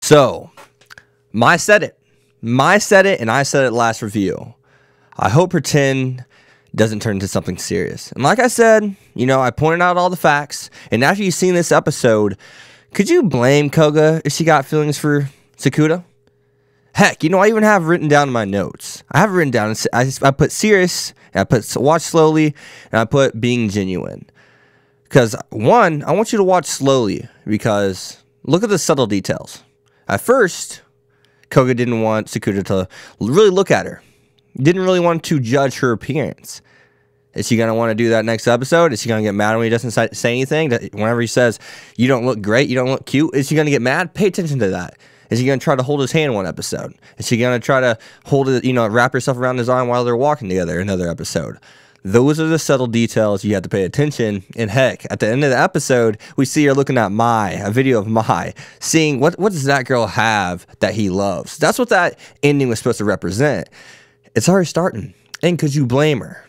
So, my said it, and I said it last review. I hope pretend doesn't turn into something serious. And like I said, I pointed out all the facts. And after you've seen this episode, could you blame Koga if she got feelings for Sakuda? Heck, I even have written down in my notes. I have written down, I put serious, and I put watch slowly, and I put being genuine. Because, one, I want you to watch slowly, because look at the subtle details. At first, Koga didn't want Sakuda to really look at her. Didn't really want to judge her appearance. Is she going to want to do that next episode? Is she going to get mad when he doesn't say anything? Whenever he says, you don't look great, you don't look cute, is she going to get mad? Pay attention to that. Is he going to try to hold his hand one episode? Is she going to try to hold it, wrap herself around his arm while they're walking together another episode? Those are the subtle details you have to pay attention. And heck, at the end of the episode, we see her looking at a video of Mai, seeing what does that girl have that he loves. That's what that ending was supposed to represent. It's already starting. And could you blame her?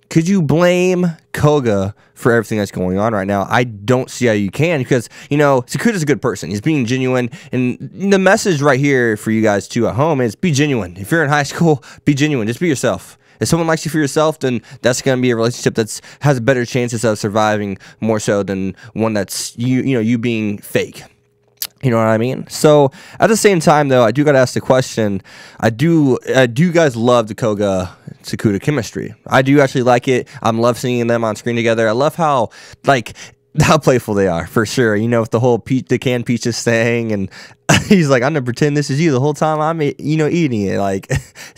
Could you blame Koga for everything that's going on right now? I don't see how you can, because, Sakuda's a good person. He's being genuine. And the message right here for you guys, too, at home is be genuine. If you're in high school, be genuine. Just be yourself. If someone likes you for yourself, then that's going to be a relationship that has better chances of surviving more so than one that's you being fake. You know what I mean? So at the same time, though, I do got to ask the question: do you guys love the Koga Sakuda chemistry? I do actually like it. I love seeing them on screen together. I love how playful they are, for sure. With the whole the canned peaches thing, and he's like, I'm gonna pretend this is you the whole time I'm eating it.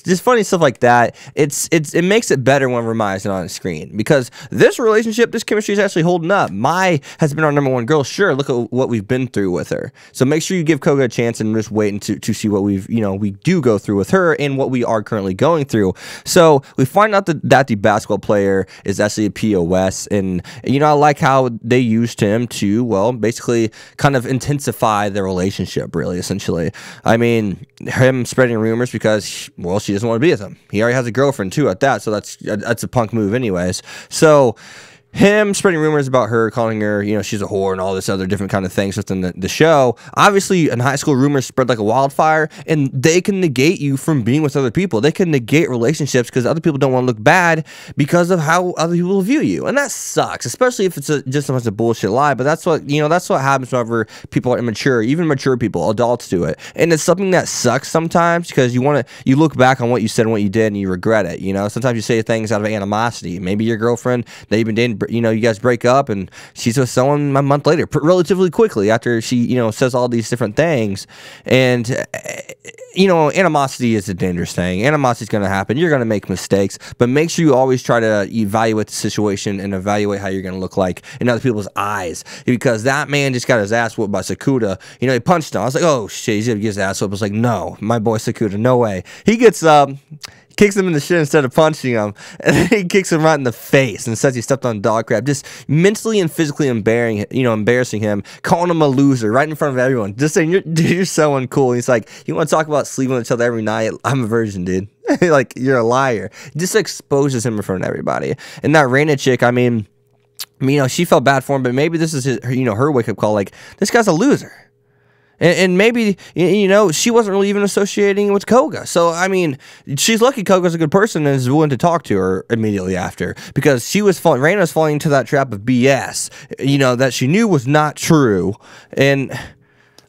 Just funny stuff like that. It makes it better when Rami's not on the screen, because this relationship, this chemistry is actually holding up. Mai has been our #1 girl. Sure, look at what we've been through with her. So make sure you give Koga a chance and just wait to see what we do go through with her and what we are currently going through. So we find out that the basketball player is actually a POS, and I like how they used him to, well, basically kind of intensify the relationship, really, essentially. I mean, him spreading rumors because, well, she doesn't want to be with him. He already has a girlfriend, too, at that, so that's a punk move anyways. So him spreading rumors about her, calling her, she's a whore and all this other different kind of things within the show. Obviously, in high school, rumors spread like a wildfire, and they can negate you from being with other people. They can negate relationships because other people don't want to look bad because of how other people view you. And that sucks, especially if it's just a bunch of bullshit lie. But that's what happens whenever people are immature, even mature people, adults do it. And it's something that sucks sometimes, because you look back on what you said and what you did and you regret it. Sometimes you say things out of animosity. Maybe your girlfriend that you've been dating, you guys break up, and she's with someone a month later, relatively quickly after she, says all these different things. And, animosity is a dangerous thing. Animosity is going to happen. You're going to make mistakes, but make sure you always try to evaluate the situation and evaluate how you're going to look like in other people's eyes, because that man just got his ass whooped by Sakuda. He punched him. I was like, oh shit, he's going to get his ass whooped. I was like, no, my boy Sakuda, no way. He gets kicks him in the shin instead of punching him, and then he kicks him right in the face and says he stepped on dog crap, just mentally and physically embarrassing him, calling him a loser right in front of everyone, just saying, you're so uncool. He's like, you want to talk about sleeping with each other every night? I'm a virgin, dude. Like, you're a liar. Just exposes him in front of everybody. And that Reina chick, I mean, she felt bad for him, but maybe this is her wake-up call, like, this guy's a loser. And maybe, she wasn't really even associating with Koga. So, I mean, she's lucky Koga's a good person and is willing to talk to her immediately after, because Reina was falling into that trap of BS, that she knew was not true. And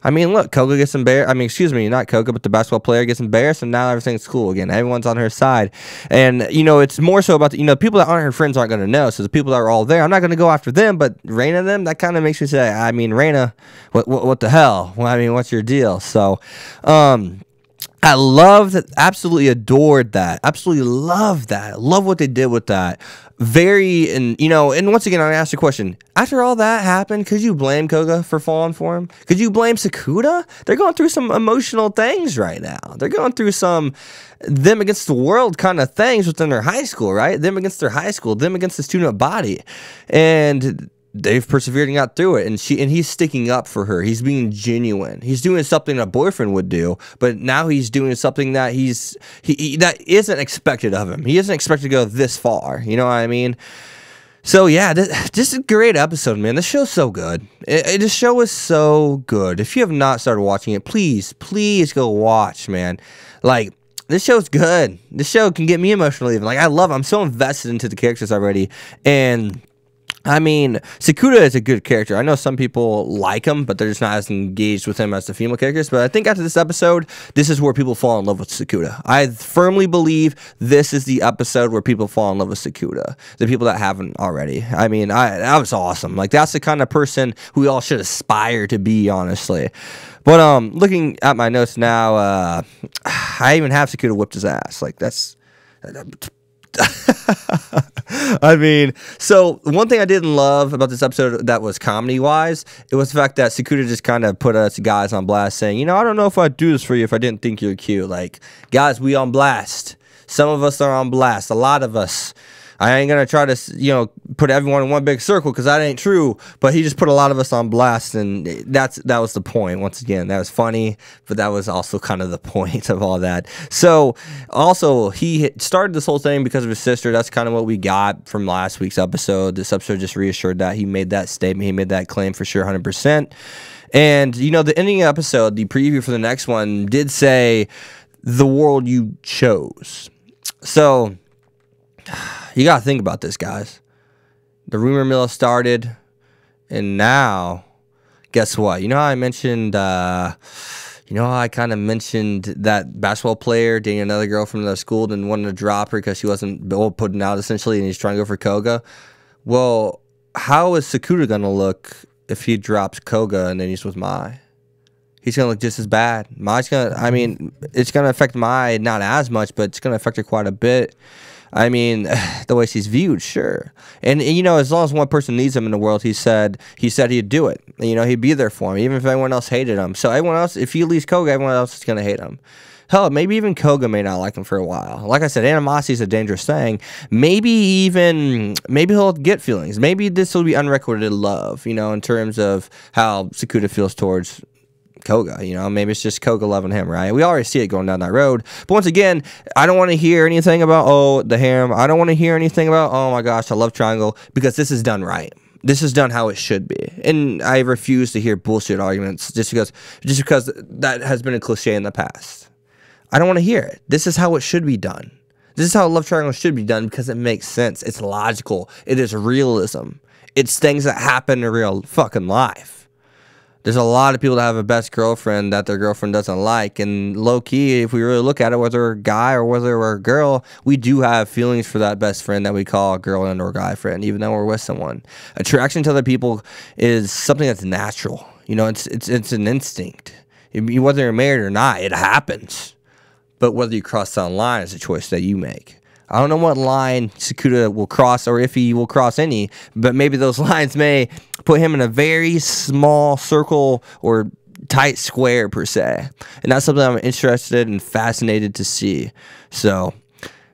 I mean, look, Koga gets embarrassed. I mean, excuse me, not Koga, but the basketball player gets embarrassed, and now everything's cool again. Everyone's on her side. And, it's more so about the people that aren't her friends aren't going to know. So the people that are all there, I'm not going to go after them, but Reina them, that kind of makes me say, I mean, Reina, what the hell? Well, I mean, what's your deal? So, I love that, absolutely adored that, absolutely love that, love what they did with that. And once again, I asked the question, after all that happened, could you blame Koga for falling for him? Could you blame Sakuda? They're going through some emotional things right now. They're going through some them against the world kind of things within their high school, right? Them against their high school, them against the student body. And they've persevered and got through it, and he's sticking up for her. He's being genuine. He's doing something a boyfriend would do, but now he's doing something that that isn't expected of him. He isn't expected to go this far. You know what I mean? So yeah, this is a great episode, man. This show's so good. This show is so good. If you have not started watching it, please go watch, man. Like, this show's good. This show can get me emotional even. Like, I love it. I'm so invested into the characters already. And I mean, Sakuda is a good character. I know some people like him, but they're just not as engaged with him as the female characters. But I think after this episode, this is where people fall in love with Sakuda. I firmly believe this is the episode where people fall in love with Sakuda. The people that haven't already. I mean, that was awesome. Like, that's the kind of person who we all should aspire to be, honestly. But looking at my notes now, I even have Sakuda whipped his ass. Like, that's... I mean, so one thing I didn't love about this episode that was comedy-wise, it was the fact that Sakuda just kind of put us guys on blast saying, you know, I don't know if I'd do this for you if I didn't think you're cute. Like, guys, we on blast. Some of us are on blast. A lot of us. I ain't going to try to, you know, put everyone in one big circle because that ain't true. But he just put a lot of us on blast, and that was the point. Once again, that was funny, but that was also kind of the point of all that. So, also, he started this whole thing because of his sister. That's kind of what we got from last week's episode. This episode just reassured that. He made that statement. He made that claim for sure, 100%. And, you know, the ending episode, the preview for the next one, did say, the world you chose. So... you gotta think about this, guys. The rumor mill started, and now, guess what? You know how I mentioned, you know how I kind of mentioned that basketball player dating another girl from another school and wanted to drop her because she wasn't putting out, essentially, and he's trying to go for Koga? Well, how is Sakuda gonna look if he drops Koga and then he's with Mai? He's gonna look just as bad. Mai's gonna, I mean, it's gonna affect Mai, not as much, but it's gonna affect her quite a bit. I mean, the way she's viewed, sure. And, you know, as long as one person needs him in the world, he said he'd do it. You know, he'd be there for him, even if everyone else hated him. So everyone else, if he leaves Koga, everyone else is going to hate him. Hell, maybe even Koga may not like him for a while. Like I said, animosity is a dangerous thing. Maybe he'll get feelings. Maybe this will be unrequited love, you know, in terms of how Sakuda feels towards Koga, you know, maybe it's just Koga loving him, right? We already see it going down that road. But once again, I don't want to hear anything about, oh, the harem. I don't want to hear anything about, oh my gosh, I love triangle, because this is done right. This is done how it should be. And I refuse to hear bullshit arguments just because that has been a cliche in the past. I don't want to hear it. This is how it should be done. This is how a love triangle should be done because it makes sense. It's logical. It is realism. It's things that happen in real fucking life. There's a lot of people that have a best girlfriend that their girlfriend doesn't like. And low-key, if we really look at it, whether we're a guy or whether we're a girl, we do have feelings for that best friend that we call a girl and or guy friend, even though we're with someone. Attraction to other people is something that's natural. You know, it's an instinct. Whether you're married or not, it happens. But whether you cross that line is a choice that you make. I don't know what line Sakuda will cross or if he will cross any, but maybe those lines may put him in a very small circle or tight square, per se. And that's something I'm interested and fascinated to see. So,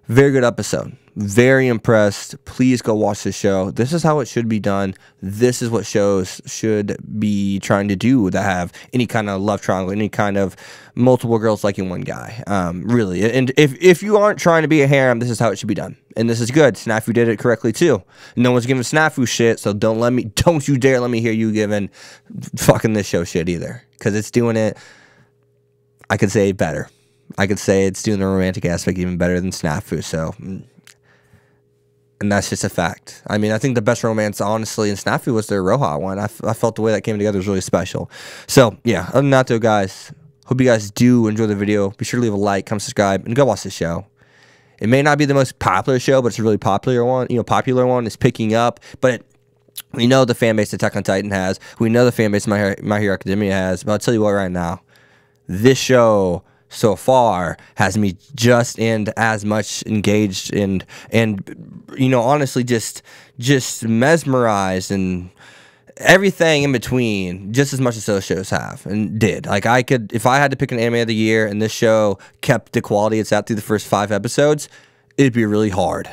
very good episode. Very impressed. Please go watch this show. This is how it should be done. This is what shows should be trying to do that have any kind of love triangle, any kind of multiple girls liking one guy. Really. And if you aren't trying to be a harem, this is how it should be done. And this is good. Snafu did it correctly too. No one's giving Snafu shit, so don't you dare let me hear you giving fucking this show shit either. Because it's doing it, I could say, better. I could say it's doing the romantic aspect even better than Snafu, so... And that's just a fact. I mean, I think the best romance, honestly, in Snafu was their Roha one. I felt the way that came together was really special. So, yeah, other than that, though, guys, hope you guys do enjoy the video. Be sure to leave a like, come subscribe, and go watch the show. It may not be the most popular show, but it's a really popular one. You know, popular one is picking up, but we know the fan base Attack on Titan has. We know the fan base My Hero Academia has. But I'll tell you what right now. This show... so far has me just and as much engaged and you know, honestly just mesmerized and everything in between, just as much as those shows have and did. Like, I could, if I had to pick an anime of the year and this show kept the quality it's at through the first 5 episodes, it'd be really hard.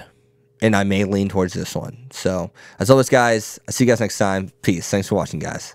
And I may lean towards this one. So, as always, guys, I'll see you guys next time. Peace. Thanks for watching, guys.